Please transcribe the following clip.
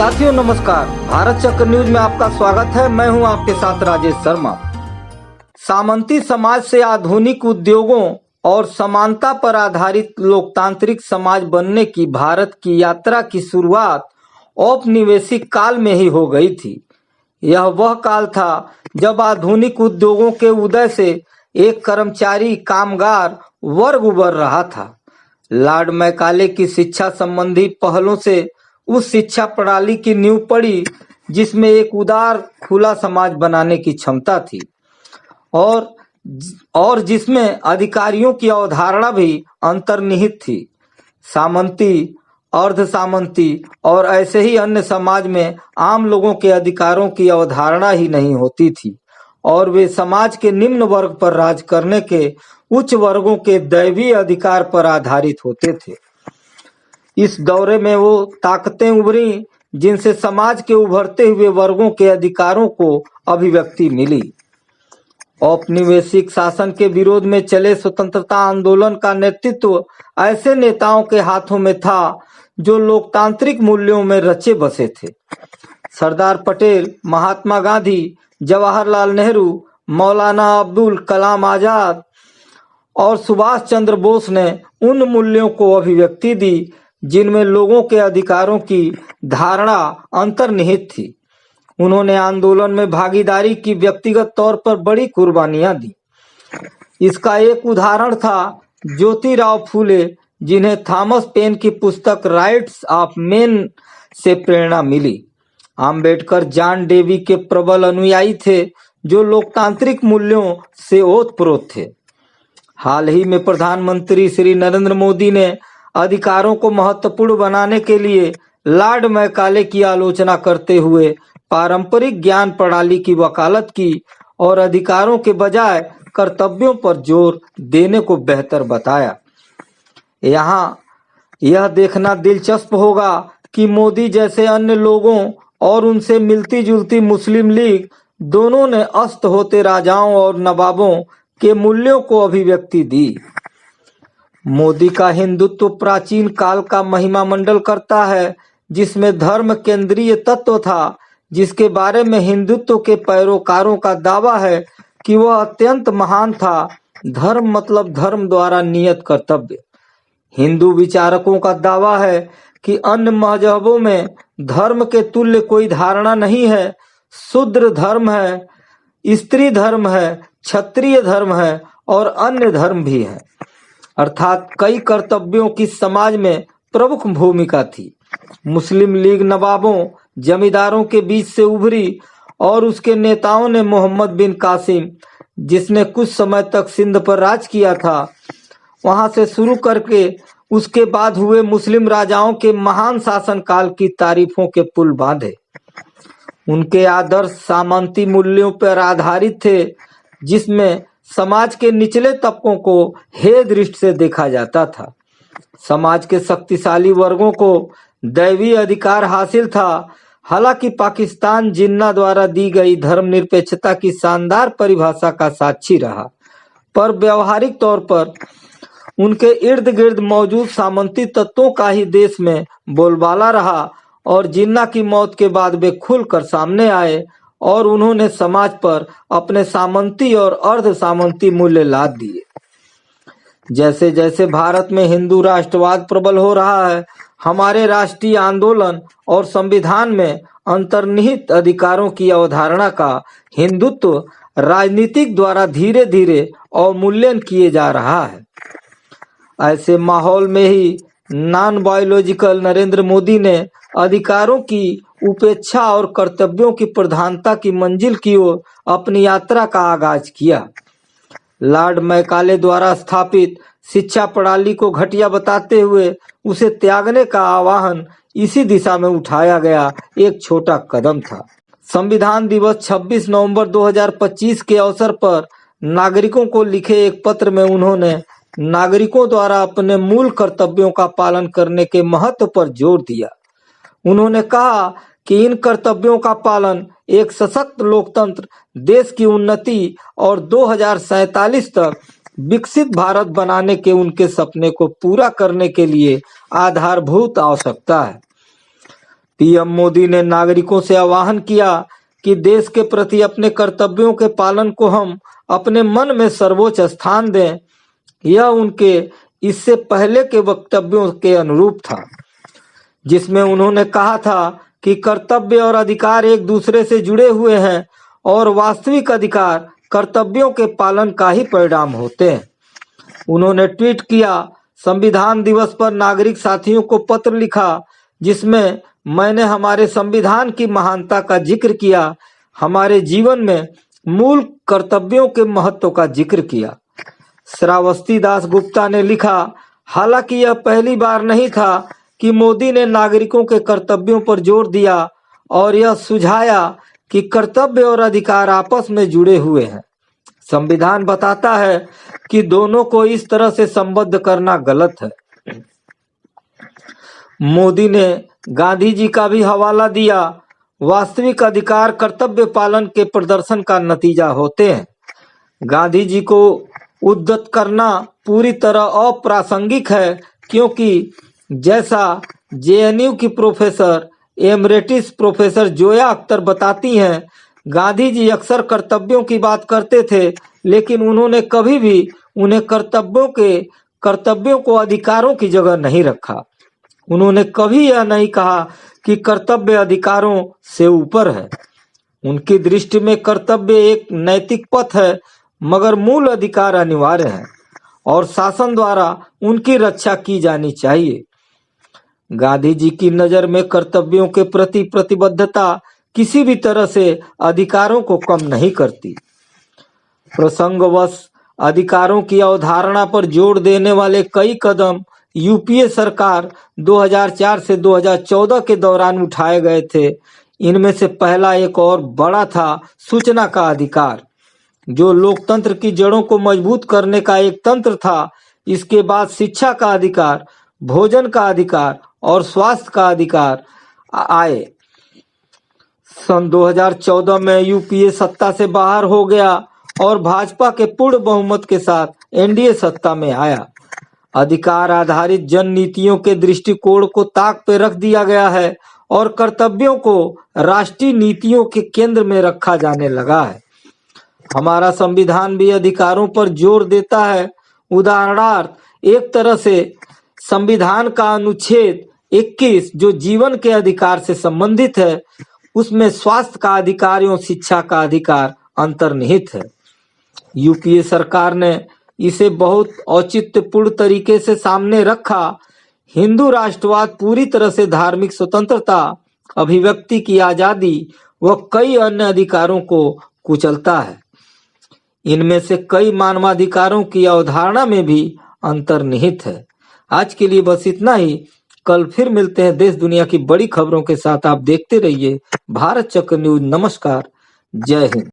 साथियों नमस्कार, भारत चक्र न्यूज में आपका स्वागत है। मैं हूं आपके साथ राजेश शर्मा। सामंती समाज से आधुनिक उद्योगों और समानता पर आधारित लोकतांत्रिक समाज बनने की भारत की यात्रा की शुरुआत औपनिवेशिक काल में ही हो गई थी। यह वह काल था जब आधुनिक उद्योगों के उदय से एक कर्मचारी कामगार वर्ग उभर रहा था। लॉर्ड मैकाले की शिक्षा संबंधी पहलों से उस शिक्षा प्रणाली की नींव पड़ी जिसमें एक उदार खुला समाज बनाने की क्षमता थी और जिसमें अधिकारियों की अवधारणा भी अंतर्निहित थी। सामंती, अर्ध सामंती और ऐसे ही अन्य समाज में आम लोगों के अधिकारों की अवधारणा ही नहीं होती थी और वे समाज के निम्न वर्ग पर राज करने के उच्च वर्गों के दैवीय अधिकार पर आधारित होते थे। इस दौरे में वो ताकतें उभरी जिनसे समाज के उभरते हुए वर्गों के अधिकारों को अभिव्यक्ति मिली। औपनिवेशिक शासन के विरोध में चले स्वतंत्रता आंदोलन का नेतृत्व ऐसे नेताओं के हाथों में था जो लोकतांत्रिक मूल्यों में रचे बसे थे। सरदार पटेल, महात्मा गांधी, जवाहरलाल नेहरू, मौलाना अब्दुल कलाम आजाद और सुभाष चंद्र बोस ने उन मूल्यों को अभिव्यक्ति दी जिनमें लोगों के अधिकारों की धारणा अंतर्निहित थी। उन्होंने आंदोलन में भागीदारी की व्यक्तिगत तौर पर बड़ी कुर्बानियां दी। इसका एक उदाहरण था ज्योतिराव फूले, जिन्हें थॉमस पेन की पुस्तक राइट्स ऑफ मैन से प्रेरणा मिली। आम्बेडकर जॉन डेवी के प्रबल अनुयायी थे जो लोकतांत्रिक मूल्यों से ओतप्रोत थे। हाल ही में प्रधानमंत्री श्री नरेंद्र मोदी ने अधिकारों को महत्वपूर्ण बनाने के लिए लॉर्ड मैकाले की आलोचना करते हुए पारंपरिक ज्ञान प्रणाली की वकालत की और अधिकारों के बजाय कर्तव्यों पर जोर देने को बेहतर बताया। यहाँ यह देखना दिलचस्प होगा कि मोदी जैसे अन्य लोगों और उनसे मिलती जुलती मुस्लिम लीग दोनों ने अस्त होते राजाओं और नवाबों के मूल्यों को अभिव्यक्ति दी। मोदी का हिंदुत्व प्राचीन काल का महिमा मंडल करता है जिसमें धर्म केंद्रीय तत्व था, जिसके बारे में हिंदुत्व के पैरोकारों का दावा है कि वह अत्यंत महान था। धर्म मतलब धर्म द्वारा नियत कर्तव्य। हिंदू विचारकों का दावा है कि अन्य मजहबों में धर्म के तुल्य कोई धारणा नहीं है। शूद्र धर्म है, स्त्री धर्म है, क्षत्रिय धर्म है और अन्य धर्म भी है, अर्थात कई कर्तव्यों की समाज में प्रमुख भूमिका थी। मुस्लिम लीग नवाबों, जमींदारों के बीच से उभरी और उसके नेताओं ने मोहम्मद बिन कासिम, जिसने कुछ समय तक सिंध पर राज किया था, वहां से शुरू करके उसके बाद हुए मुस्लिम राजाओं के महान शासन काल की तारीफों के पुल बांधे। उनके आदर्श सामंती मूल्यों पर आधारित थे जिसमें समाज के निचले तबकों को हे दृष्टि से देखा जाता था। समाज के शक्तिशाली वर्गों को दैवीय अधिकार हासिल था। हालांकि पाकिस्तान जिन्ना द्वारा दी गई धर्मनिरपेक्षता की शानदार परिभाषा का साक्षी रहा, पर व्यवहारिक तौर पर उनके इर्द गिर्द मौजूद सामंती तत्वों का ही देश में बोलबाला रहा और जिन्ना की मौत के बाद वे खुलकर सामने आए और उन्होंने समाज पर अपने सामंती और अर्ध सामंती मूल्य लाद दिए। जैसे जैसे भारत में हिंदू राष्ट्रवाद प्रबल हो रहा है, हमारे राष्ट्रीय आंदोलन और संविधान में अंतर्निहित अधिकारों की अवधारणा का हिंदुत्व राजनीतिक द्वारा धीरे धीरे अवमूल्यन किए जा रहा है। ऐसे माहौल में ही नॉन बायोलॉजिकल नरेंद्र मोदी ने अधिकारों की उपेक्षा और कर्तव्यों की प्रधानता की मंजिल की ओर अपनी यात्रा का आगाज किया। लॉर्ड मैकाले द्वारा स्थापित शिक्षा प्रणाली को घटिया बताते हुए उसे त्यागने का आह्वान इसी दिशा में उठाया गया एक छोटा कदम था। संविधान दिवस 26 नवंबर 2025 के अवसर पर नागरिकों को लिखे एक पत्र में उन्होंने नागरिकों द्वारा अपने मूल कर्तव्यों का पालन करने के महत्व पर जोर दिया। उन्होंने कहा कि इन कर्तव्यों का पालन एक सशक्त लोकतंत्र, देश की उन्नति और 2047 तक विकसित भारत बनाने के उनके सपने को पूरा करने के लिए आधारभूत आवश्यकता है। पीएम मोदी ने नागरिकों से आह्वान किया कि देश के प्रति अपने कर्तव्यों के पालन को हम अपने मन में सर्वोच्च स्थान दें। यह उनके इससे पहले के वक्तव्यों के अनुरूप था, जिसमें उन्होंने कहा था कि कर्तव्य और अधिकार एक दूसरे से जुड़े हुए हैं और वास्तविक अधिकार कर्तव्यों के पालन का ही परिणाम होते हैं। उन्होंने ट्वीट किया, संविधान दिवस पर नागरिक साथियों को पत्र लिखा, जिसमें मैंने हमारे संविधान की महानता का जिक्र किया, हमारे जीवन में मूल कर्तव्यों के महत्व का जिक्र किया। श्रावस्ती दास गुप्ता ने लिखा, हालांकि यह पहली बार नहीं था कि मोदी ने नागरिकों के कर्तव्यों पर जोर दिया और यह सुझाया कि कर्तव्य और अधिकार आपस में जुड़े हुए हैं। संविधान बताता है कि दोनों को इस तरह से संबद्ध करना गलत है। मोदी ने गांधी जी का भी हवाला दिया। वास्तविक अधिकार कर्तव्य पालन के प्रदर्शन का नतीजा होते हैं। गांधी जी को उद्धत करना पूरी तरह अप्रासंगिक है, क्योंकि जैसा जेएनयू की प्रोफेसर एमरेटिस प्रोफेसर जोया अख्तर बताती हैं, गांधी जी अक्सर कर्तव्यों की बात करते थे, लेकिन उन्होंने कभी भी उन्हें कर्तव्यों को अधिकारों की जगह नहीं रखा। उन्होंने कभी यह नहीं कहा कि कर्तव्य अधिकारों से ऊपर है। उनकी दृष्टि में कर्तव्य एक नैतिक पथ है, मगर मूल अधिकार अनिवार्य है और शासन द्वारा उनकी रक्षा की जानी चाहिए। गांधी जी की नजर में कर्तव्यों के प्रति प्रतिबद्धता किसी भी तरह से अधिकारों को कम नहीं करती। प्रसंगवश अधिकारों की अवधारणा पर जोर देने वाले कई कदम यूपीए सरकार 2004 से 2014 के दौरान उठाए गए थे। इनमें से पहला एक और बड़ा था सूचना का अधिकार, जो लोकतंत्र की जड़ों को मजबूत करने का एक तंत्र था। इसके बाद शिक्षा का अधिकार, भोजन का अधिकार और स्वास्थ्य का अधिकार आए। सन 2014 में यूपीए सत्ता से बाहर हो गया और भाजपा के पूर्ण बहुमत के साथ एनडीए सत्ता में आया। अधिकार आधारित जन नीतियों के दृष्टिकोण को ताक पे रख दिया गया है और कर्तव्यों को राष्ट्रीय नीतियों के केंद्र में रखा जाने लगा है। हमारा संविधान भी अधिकारों पर जोर देता है। उदाहरणार्थ, एक तरह से संविधान का अनुच्छेद 21 जो जीवन के अधिकार से संबंधित है, उसमें स्वास्थ्य का अधिकार एवं शिक्षा का अधिकार अंतर्निहित है। यूपीए सरकार ने इसे बहुत औचित्यपूर्ण तरीके से सामने रखा। हिंदू राष्ट्रवाद पूरी तरह से धार्मिक स्वतंत्रता, अभिव्यक्ति की आजादी व कई अन्य अधिकारों को कुचलता है। इनमें से कई मानवाधिकारों की अवधारणा में भी अंतर्निहित है। आज के लिए बस इतना ही। कल फिर मिलते हैं देश दुनिया की बड़ी खबरों के साथ। आप देखते रहिए भारत चक्र न्यूज। नमस्कार, जय हिंद।